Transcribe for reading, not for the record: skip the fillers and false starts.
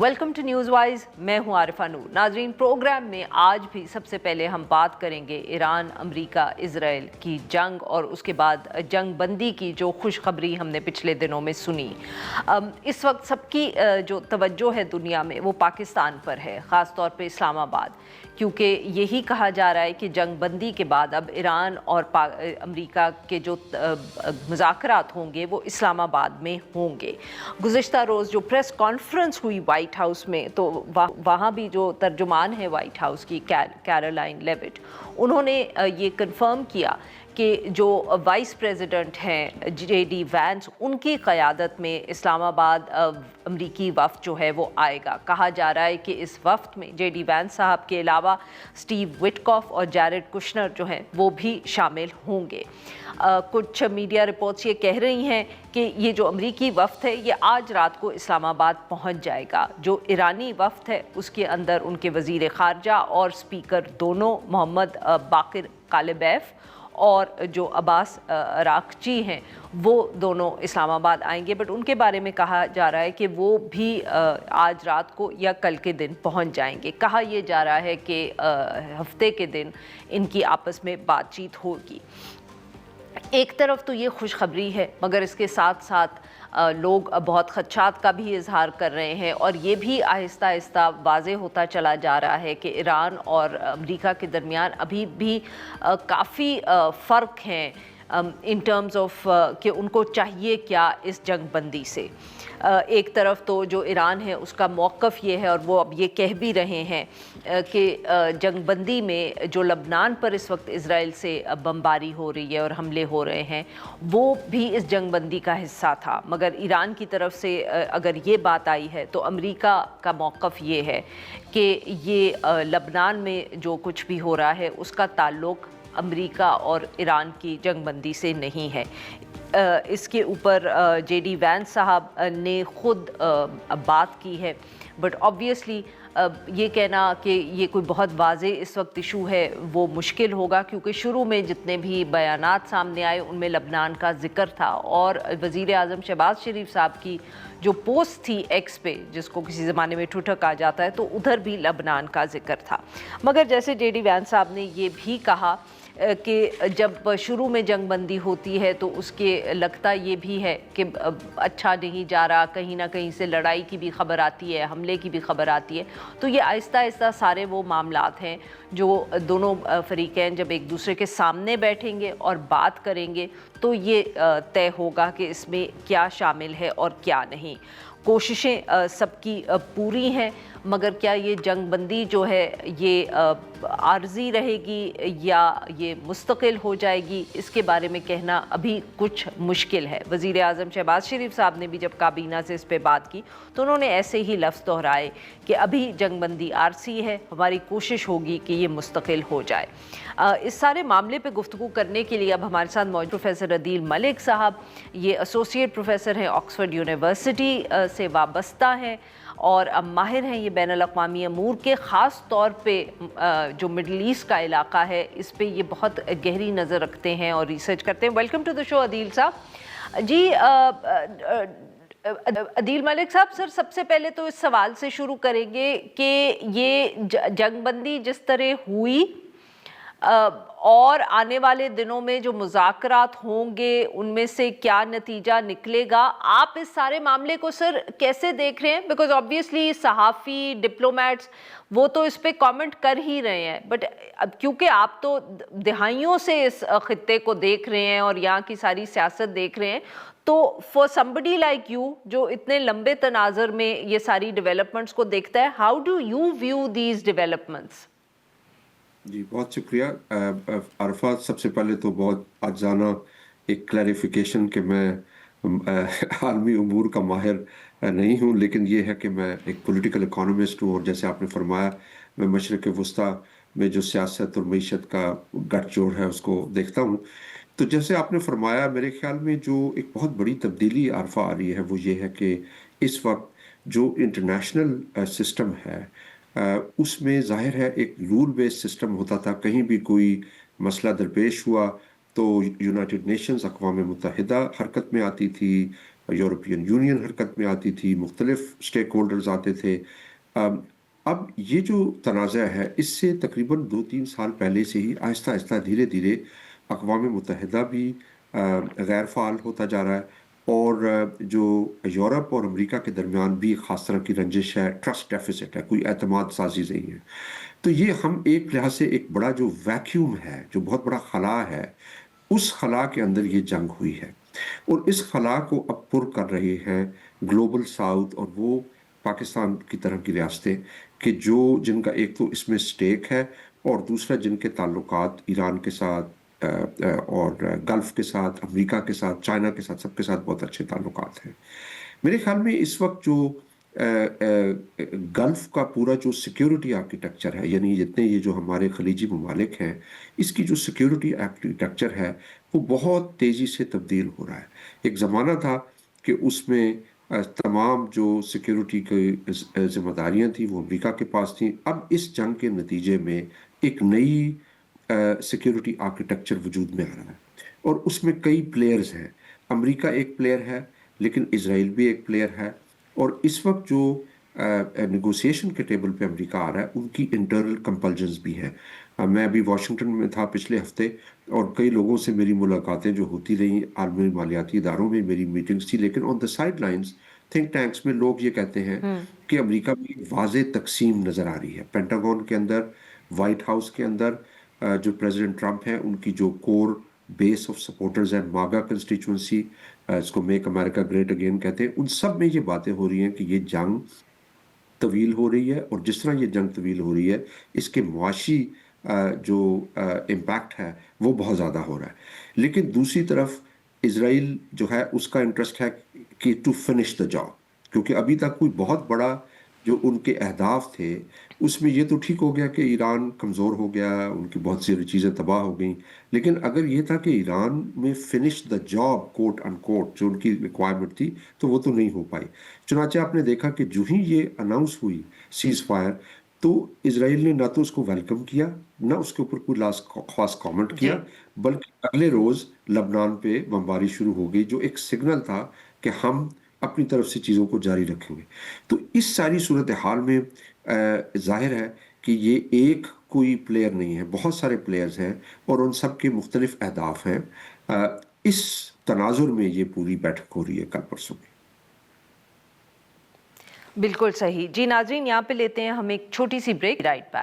Welcome to news wise, मैं हूं आरिफा नूर। नाजरीन, प्रोग्राम में आज भी सबसे पहले हम बात करेंगे ईरान, अमेरिका, इजराइल की जंग और उसके बाद जंग बंदी की जो खुशखबरी हमने पिछले दिनों में सुनी। इस वक्त सबकी जो तवज्जो है दुनिया में वो पाकिस्तान पर है, ख़ास तौर पे इस्लामाबाद, क्योंकि यही कहा जा रहा है कि जंग बंदी के बाद अब ईरान और अमेरिका के जो मुज़ाकरात होंगे वो इस्लामाबाद में होंगे। गुज़िश्ता रोज़ जो प्रेस कॉन्फ्रेंस हुई वाइट हाउस में, तो वहाँ भी जो तर्जुमान है वाइट हाउस की कैरोलाइन लेविट, उन्होंने ये कंफर्म किया कि जो वाइस प्रेसिडेंट हैं JD वैंस, उनकी क़यादत में इस्लामाबाद अमरीकी वफ़द जो है वो आएगा। कहा जा रहा है कि इस वफ़द में JD वैंस साहब के अलावा स्टीव विटकॉफ और जैरेड कुशनर जो हैं वो भी शामिल होंगे। कुछ मीडिया रिपोर्ट्स ये कह रही हैं कि ये जो अमरीकी वफ़द है ये आज रात को इस्लामाबाद पहुंच जाएगा। जो ईरानी वफ़द है उसके अंदर उनके वज़ीर ख़ारजा और स्पीकर दोनों मोहम्मद बाक़िर कालिबैफ और जो अब्बास अराक़ची हैं वो दोनों इस्लामाबाद आएंगे, बट उनके बारे में कहा जा रहा है कि वो भी आज रात को या कल के दिन पहुंच जाएंगे। कहा यह जा रहा है कि हफ्ते के दिन इनकी आपस में बातचीत होगी। एक तरफ तो ये खुशखबरी है, मगर इसके साथ साथ लोग बहुत खदशात का भी इजहार कर रहे हैं और ये भी आहिस्ता आहिस्ता वाज़े होता चला जा रहा है कि ईरान और अमेरिका के दरमियान अभी भी काफ़ी फ़र्क हैं इन टर्म्स ऑफ कि उनको चाहिए क्या इस जंग बंदी से। एक तरफ तो जो ईरान है उसका मौक़िफ़ ये है और वो अब ये कह भी रहे हैं कि जंग बंदी में जो लबनान पर इस वक्त इज़राइल से बमबारी हो रही है और हमले हो रहे हैं वो भी इस जंग बंदी का हिस्सा था। मगर ईरान की तरफ से अगर ये बात आई है तो अमेरिका का मौक़िफ़ ये है कि ये लबनान में जो कुछ भी हो रहा है उसका ताल्लुक़ अमेरिका और ईरान की जंग बंदी से नहीं है। इसके ऊपर JD वैंस साहब ने ख़ुद बात की है, बट ऑब्वियसली ये कहना कि ये कोई बहुत वाज़े इस वक्त इशू है वो मुश्किल होगा, क्योंकि शुरू में जितने भी बयानात सामने आए उनमें लबनान का ज़िक्र था और वज़ीर आज़म शहबाज शरीफ साहब की जो पोस्ट थी एक्स पे, जिसको किसी ज़माने में ट्विटर कहा जाता है, तो उधर भी लबनान का ज़िक्र था। मगर जैसे JD वैंस साहब ने ये भी कहा कि जब शुरू में जंग बंदी होती है तो उसके लगता ये भी है कि अच्छा नहीं जा रहा, कहीं ना कहीं से लड़ाई की भी ख़बर आती है, हमले की भी ख़बर आती है। तो ये आहिस्ता आहिस्ता सारे वो मामलात हैं जो दोनों फ़रीक़ैन जब एक दूसरे के सामने बैठेंगे और बात करेंगे तो ये तय होगा कि इसमें क्या शामिल है और क्या नहीं। कोशिशें सबकी पूरी हैं, मगर क्या ये जंग बंदी जो है ये आर्जी रहेगी या ये मुस्तकिल हो जाएगी, इसके बारे में कहना अभी कुछ मुश्किल है। वज़ीर आज़म शहबाज शरीफ साहब ने भी जब काबीना से इस पे बात की तो उन्होंने ऐसे ही लफ्ज़ दोहराए कि अभी जंग बंदी आरसी है, हमारी कोशिश होगी कि ये मुस्तकिल हो जाए। इस सारे मामले पे गुफ्तगू करने के लिए अब हमारे साथ मौजूद प्रोफेसर अदील मलिक साहब, ये एसोसिएट प्रोफेसर हैं, ऑक्सफोर्ड यूनिवर्सिटी से वाबस्ता हैं और अब माहिर हैं ये बैनुल अक़वामी अमूर के, ख़ास तौर पे जो मिडल ईस्ट का इलाका है इस पे ये बहुत गहरी नज़र रखते हैं और रिसर्च करते हैं। Welcome to the show Adeel साहब। जी अदील मलिक साहब, सर सबसे पहले तो इस सवाल से शुरू करेंगे कि ये जंग बंदी जिस तरह हुई और आने वाले दिनों में जो मुज़ाकरात होंगे उनमें से क्या नतीजा निकलेगा, आप इस सारे मामले को सर कैसे देख रहे हैं? बिकॉज ऑब्वियसली सहाफ़ी, डिप्लोमेट्स वो तो इस पे कमेंट कर ही रहे हैं, बट अब क्योंकि आप तो दहाइयों से इस खित्ते को देख रहे हैं और यहाँ की सारी सियासत देख रहे हैं, तो फॉर समबडी लाइक यू जो इतने लंबे तनाज़र में ये सारी डेवलपमेंट्स को देखता है, how do you view these developments? जी, बहुत शुक्रिया आरफा। सबसे पहले तो बहुत आजाना एक क्लैरिफिकेशन कि मैं आलमी उमूर का माहिर नहीं हूँ, लेकिन ये है कि मैं एक पॉलिटिकल इकोनॉमिस्ट हूँ और जैसे आपने फरमाया मैं मशरक़ वस्ता में जो सियासत और मईशत का गठजोड़ है उसको देखता हूँ। तो जैसे आपने फरमाया, मेरे ख्याल में जो एक बहुत बड़ी तब्दीली आरफा आ रही है वो ये है कि इस वक्त जो इंटरनेशनल सिस्टम है उसमें ज़ाहिर है एक रूल बेस्ड सिस्टम होता था। कहीं भी कोई मसला दरपेश हुआ तो यूनाइटेड नेशंस, अक़वाम मुत्तहिदा हरकत में आती थी, यूरोपियन यूनियन حرکت میں آتی تھی، مختلف اسٹیک ہولڈرز آتے تھے۔ اب یہ جو تنازع ہے اس سے تقریباً 2-3 سال پہلے سے ہی آہستہ آہستہ دھیرے دھیرے اقوام متحدہ بھی غیر فعال ہوتا جا رہا ہے، اور جو یورپ اور امریکہ کے درمیان بھی ایک خاص طرح کی رنجش ہے، ٹرسٹ ڈیفیسٹ ہے، کوئی اعتماد سازی نہیں ہے۔ تو یہ ہم ایک لحاظ سے ایک بڑا جو ویکیوم ہے، جو بہت بڑا خلا ہے، اس خلا کے اندر یہ جنگ ہوئی ہے، اور اس خلا کو اب پر کر رہے ہیں گلوبل ساؤتھ اور وہ پاکستان کی طرح کی ریاستیں، کہ جن کا ایک تو اس میں سٹیک ہے، اور دوسرا جن کے تعلقات ایران کے ساتھ اور گلف کے ساتھ، امریکہ کے ساتھ، چائنا کے ساتھ، سب کے ساتھ بہت اچھے تعلقات ہیں۔ میرے خیال میں اس وقت جو گلف کا پورا جو سیکیورٹی آرکیٹیکچر ہے، یعنی جتنے یہ جو ہمارے خلیجی ممالک ہیں، اس کی جو سیکیورٹی آرکیٹیکچر ہے وہ بہت تیزی سے تبدیل ہو رہا ہے۔ ایک زمانہ تھا کہ اس میں تمام جو سیکیورٹی کی ذمہ داریاں تھیں وہ امریکہ کے پاس تھیں۔ اب اس جنگ کے نتیجے میں ایک نئی سیکیورٹی آرکیٹیکچر وجود میں آ رہا ہے، اور اس میں کئی پلیئرز ہیں۔ امریکہ ایک پلیئر ہے، لیکن اسرائیل بھی ایک پلیئر ہے، اور اس وقت جو نیگوسیشن کے ٹیبل پہ امریکہ آ رہا ہے ان کی انٹرنل کمپلجنز بھی ہیں۔ میں ابھی واشنگٹن میں تھا پچھلے ہفتے، اور کئی لوگوں سے میری ملاقاتیں جو ہوتی رہیں، عالمی مالیاتی اداروں میں میری میٹنگز تھی، لیکن on the sidelines think tanks میں لوگ یہ کہتے ہیں کہ امریکہ میں ایک واضح تقسیم نظر آ رہی ہے۔ پینٹاگون کے اندر، وائٹ ہاؤس کے اندر جو پریزیڈنٹ ٹرمپ ہیں ان کی جو کور بیس آف سپورٹرز ہیں، ماگا کنسٹیچوئنسی، اس کو میک امریکہ گریٹ اگین کہتے ہیں، ان سب میں یہ باتیں ہو رہی ہیں کہ یہ جنگ طویل ہو رہی ہے، اور جس طرح یہ جنگ طویل ہو رہی ہے اس کے معاشی جو امپیکٹ ہے وہ بہت زیادہ ہو رہا ہے۔ لیکن دوسری طرف اسرائیل جو ہے اس کا انٹرسٹ ہے کہ ٹو فنش دا جاب، کیونکہ ابھی تک کوئی بہت بڑا جو ان کے اہداف تھے اس میں یہ تو ٹھیک ہو گیا کہ ایران کمزور ہو گیا، ان کی بہت سی چیزیں تباہ ہو گئیں، لیکن اگر یہ تھا کہ ایران میں فنش دا جاب کوٹ ان کوٹ جو ان کی ریکوائرمنٹ تھی تو وہ تو نہیں ہو پائی۔ چنانچہ آپ نے دیکھا کہ جو ہی یہ اناؤنس ہوئی سیز فائر، تو اسرائیل نے نہ تو اس کو ویلکم کیا، نہ اس کے اوپر کوئی خاص کامنٹ کیا، بلکہ اگلے روز لبنان پہ بمباری شروع ہو گئی، جو ایک سگنل تھا کہ ہم اپنی طرف سے چیزوں کو جاری رکھیں گے۔ تو اس ساری صورتحال میں ظاہر ہے کہ یہ ایک کوئی پلیئر نہیں ہے، بہت سارے پلیئرز ہیں، اور ان سب کے مختلف اہداف ہیں۔ اس تناظر میں یہ پوری بیٹھک ہو رہی ہے کل پرسوں میں۔ بالکل صحیح جی۔ ناظرین یہاں پہ لیتے ہیں ہم ایک چھوٹی سی بریک، رائٹ بیک۔